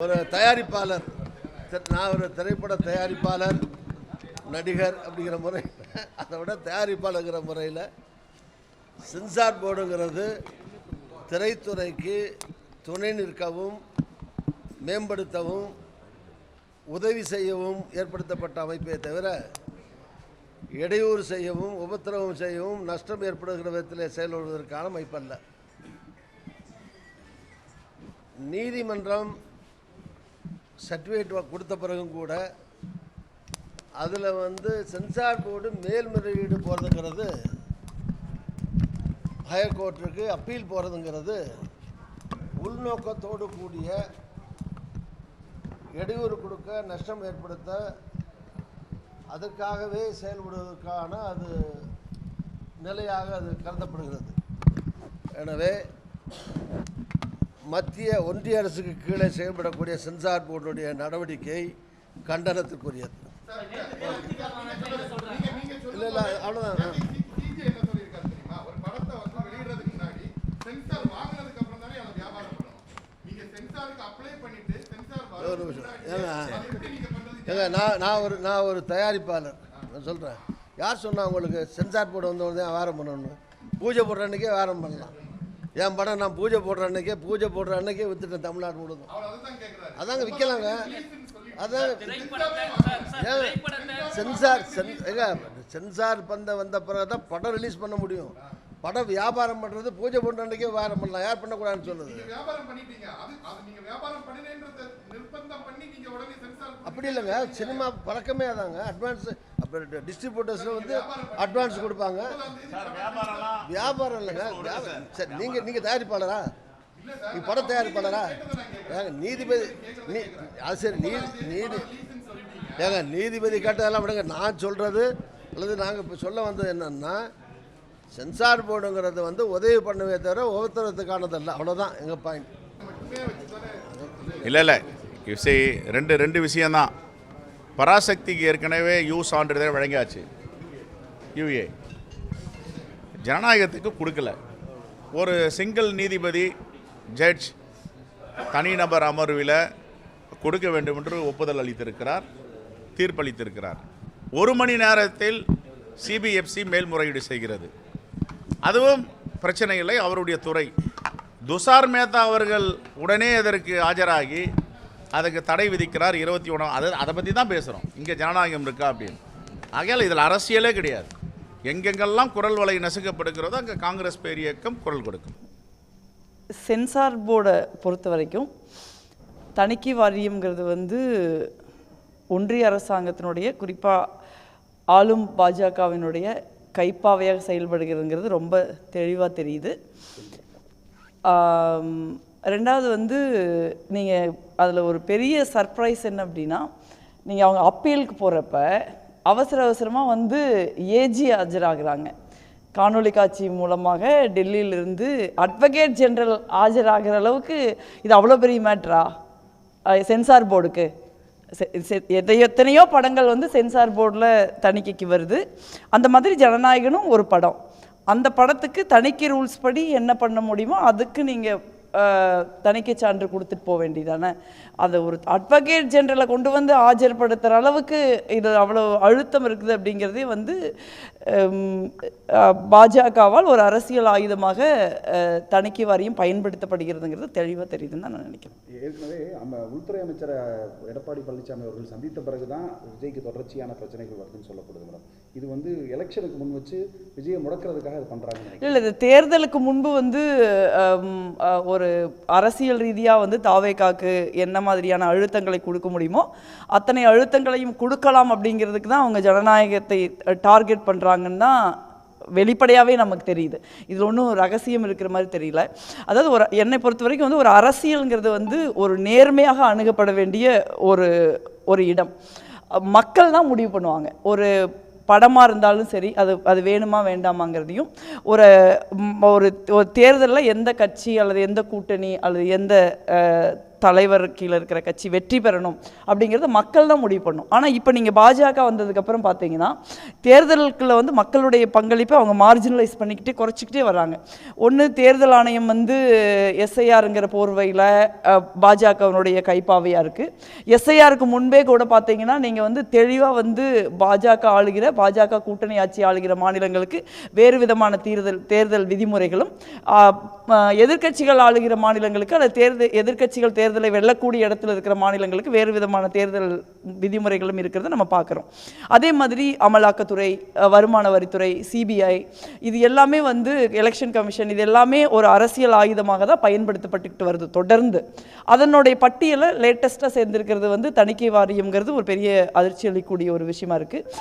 ஒரு தயாரிப்பாளர், நான் ஒரு திரைப்பட தயாரிப்பாளர், நடிகர் அப்படிங்கிற முறை, அதை விட தயாரிப்பாளர்ங்கிற முறையில் சென்சார் போர்டுங்கிறது திரைத்துறைக்கு துணை நிற்கவும் மேம்படுத்தவும் உதவி செய்யவும் ஏற்படுத்தப்பட்ட அமைப்பே தவிர இடையூறு செய்யவும் உபத்திரவம் செய்யவும் நஷ்டம் ஏற்படுகிற விதத்தில் செயல்படுவதற்கான அமைப்பல்ல. நீதிமன்றம் சர்டிஃபிகேட் கொடுத்த பிறகும் கூட அதில் சென்சார் போர்டு மேல்முறையீடு போகிறதுங்கிறது, ஹையர் கோர்ட்டுக்கு அப்பீல் போகிறதுங்கிறது உள்நோக்கத்தோடு கூடிய இடையூறு கொடுக்க, நஷ்டம் ஏற்படுத்த, அதற்காகவே செயல்படுவதற்கான அது நிலையாக அது கருதப்படுகிறது. எனவே மத்திய ஒன்றிய அரசுக்கு கீழே செயல்படக்கூடிய சென்சார் போர்டுடைய நடவடிக்கை கண்டனத்துக்குரியது. இல்லை இல்லை அவ்வளோதான். ஒரு நிமிஷம் ஏங்க, நான் ஒரு தயாரிப்பாளர். நான் சொல்கிறேன், யார் சொன்னால் உங்களுக்கு சென்சார் போர்டு வந்தவொடனே வியாபாரம் பண்ணணும்? பூஜை போடுற அன்றைக்கே வியாபாரம் பண்ணலாம். என் படம் நான் பூஜை போடுற அன்னைக்கே வித்துட்டேன் தமிழ்நாடு முழுதும். அதாங்க விற்கலாங்க. அதான் சென்சார் வந்த பிறகு தான் படம் ரிலீஸ் பண்ண முடியும். படம் வியாபாரம் பண்ணுறது பூஜை போடுற அன்றைக்கே வியாபாரம் பண்ணலாம். யார் பண்ணக்கூடாதுன்னு சொல்லுது? அப்படி இல்லைங்க, சினிமா பழக்கமே அதாங்க. அட்வான்ஸ் டிஸ்ட்ரிபியூட்டர்ஸ் அட்வான்ஸ் கொடுப்பாங்க. வியாபாரம் இல்லைங்க. சரி, நீங்கள் தயாரிப்பாளரா? நீ படம் தயாரிப்பாளரா? நீதிபதி அது சரி, நீதிபதி கேட்டதெல்லாம் விடுங்க. நான் சொல்கிறது அல்லது நாங்கள் இப்போ சொல்ல வந்தது என்னன்னா, சென்சார் போர்டுங்கிறது உதவி பண்ணவே தவிர உபத்திரத்துக்கானதல்ல. அவ்வளோதான் எங்கள் பாயிண்ட். இல்லை ரெண்டு விஷயந்தான். பராசக்திக்கு ஏற்கனவே சான்றிதழ் வழங்கியாச்சு. யூஏ ஜனநாயகத்துக்கு கொடுக்கல. ஒரு சிங்கிள் நீதிபதி ஜட்ஜ் தனிநபர் அமர்வில் கொடுக்க வேண்டும் என்று ஒப்புதல் அளித்திருக்கிறார், தீர்ப்பளித்திருக்கிறார். 1 மணி நேரத்தில் சிபிஎஃப்சி மேல்முறையீடு செய்கிறது. அதுவும் பிரச்சனை இல்லை, அவருடைய துறை. துஷார் மேத்தா அவர்கள் உடனே அதற்கு ஆஜராகி அதுக்கு தடை விதிக்கிறார். 21 அதை பற்றி தான் பேசுகிறோம். இங்கே ஜனநாயகம் இருக்கா அப்படின்னு. ஆகையால் இதில் அரசியலே கிடையாது. எங்கெங்கெல்லாம் குரல் வலை நசுக்கப்படுகிறதோ அங்கே காங்கிரஸ் பேரியக்கம் குரல் கொடுக்கும். சென்சார் போர்டை பொறுத்த வரைக்கும் தணிக்கை வாரியம்ங்கிறது ஒன்றிய அரசாங்கத்தினுடைய, குறிப்பாக ஆளும் பாஜகவினுடைய கைப்பாவையாக செயல்படுகிறதுங்கிறது ரொம்ப தெளிவாக தெரியுது. ரெண்டாவது நீங்கள் அதில் ஒரு பெரிய சர்ப்ரைஸ் என்ன அப்படின்னா, நீங்கள் அவங்க அப்பீலுக்கு போகிறப்ப அவசரமாக ஏஜி ஆஜராகிறாங்க. காணொலி காட்சி மூலமாக டெல்லியிலிருந்து அட்வொகேட் ஜெனரல் ஆஜராகிற அளவுக்கு இது அவ்வளோ பெரிய மேட்ரா சென்சார் போர்டுக்கு? எத்தனையோ படங்கள் சென்சார் போர்டில் தணிக்கைக்கு வருது. அந்த மாதிரி ஜனநாயகனும் ஒரு படம். அந்த படத்துக்கு தணிக்கை ரூல்ஸ் படி என்ன பண்ண முடியுமோ அதுக்கு நீங்கள் தணிக்கை சான்று கொடுத்துட்டு போக வேண்டியதானே. அதை ஒரு அட்வொகேட் ஜெனரலை கொண்டு ஆஜர்படுத்துகிற அளவுக்கு இது அவ்வளோ அழுத்தம் இருக்குது அப்படிங்கிறதே பாஜகவால் ஒரு அரசியல் ஆயுதமாக தணிக்கை வாரியம் பயன்படுத்தப்படுகிறதுங்கிறது தெளிவாக தெரியுதுன்னு தான் நான் நினைக்கிறேன். ஏற்கனவே நம்ம உள்துறை அமைச்சர் எடப்பாடி பழனிசாமி அவர்கள் சந்தித்த பிறகு தான் விஜய்க்கு தொடர்ச்சியான பிரச்சனைகள் வருதுன்னு சொல்லப்படுது மேடம். இது எலெக்ஷனுக்கு முன் வச்சு விஜயை முடக்கிறதுக்காக இது பண்ணுறாங்க. இல்லை, இது தேர்தலுக்கு முன்பு ஒரு அரசியல் ரீதியாக தாவேகாக்கு என்ன மாதிரியான அழுத்தங்களை கொடுக்க முடியுமோ அத்தனை அழுத்தங்களையும் கொடுக்கலாம் அப்படிங்கிறதுக்கு தான் அவங்க ஜனநாயகத்தை டார்கெட் பண்ணுறாங்கன்னு தான் வெளிப்படையாகவே நமக்கு தெரியுது. இதில் ஒன்றும் ரகசியம் இருக்கிற மாதிரி தெரியல. அதாவது என்னை பொறுத்த வரைக்கும் ஒரு அரசியலுங்கிறது ஒரு நேர்மையாக அணுகப்பட வேண்டிய ஒரு இடம். மக்கள் தான் முடிவு பண்ணுவாங்க. ஒரு படமாக இருந்தாலும் சரி, அது வேணுமா வேண்டாமாங்கிறதையும் ஒரு தேர்தலில் எந்த கட்சி அல்லது எந்த கூட்டணி அல்லது எந்த தலைவர் கீழே இருக்கிற கட்சி வெற்றி பெறணும் அப்படிங்கிறத மக்கள் தான் முடிவு பண்ணும். ஆனால் இப்போ நீங்கள் பாஜக வந்ததுக்கப்புறம் பார்த்தீங்கன்னா தேர்தலுக்குள்ள வந்து மக்களுடைய பங்களிப்பை அவங்க மார்ஜினலைஸ் பண்ணிக்கிட்டே குறைச்சிக்கிட்டே வராங்க. ஒன்று தேர்தல் ஆணையம் வந்து எஸ்ஐஆருங்கிற போர்வையில் பாஜகவினுடைய கைப்பாவையாக இருக்குது. எஸ்ஐஆருக்கு முன்பே கூட பார்த்தீங்கன்னா நீங்கள் வந்து தெளிவாக வந்து பாஜக கூட்டணி ஆட்சி ஆளுகிற மாநிலங்களுக்கு வேறு விதமான தேர்தல் விதிமுறைகளும், எதிர்க்கட்சிகள் ஆளுகிற மாநிலங்களுக்கு அல்லது எதிர்க்கட்சிகள் தேர்தலை வெல்லக்கூடிய இடத்துல இருக்கிற மாநிலங்களுக்கு வேறு விதமான தேர்தல் விதிமுறைகளும் இருக்கிறத நம்ம பார்க்குறோம். அதே மாதிரி அமலாக்கத்துறை, வருமான வரித்துறை, சிபிஐ, இது எல்லாமே வந்து எலெக்ஷன் கமிஷன், இது எல்லாமே ஒரு அரசியல் ஆயுதமாக தான் பயன்படுத்தப்பட்டுக்கிட்டு வருது தொடர்ந்து. அதனுடைய பட்டியலை லேட்டஸ்ட்டாக சேர்ந்திருக்கிறது வந்து தணிக்கை வாரியம்ங்கிறது ஒரு பெரிய அதிர்ச்சி அளிக்கக்கூடிய ஒரு விஷயமா இருக்குது.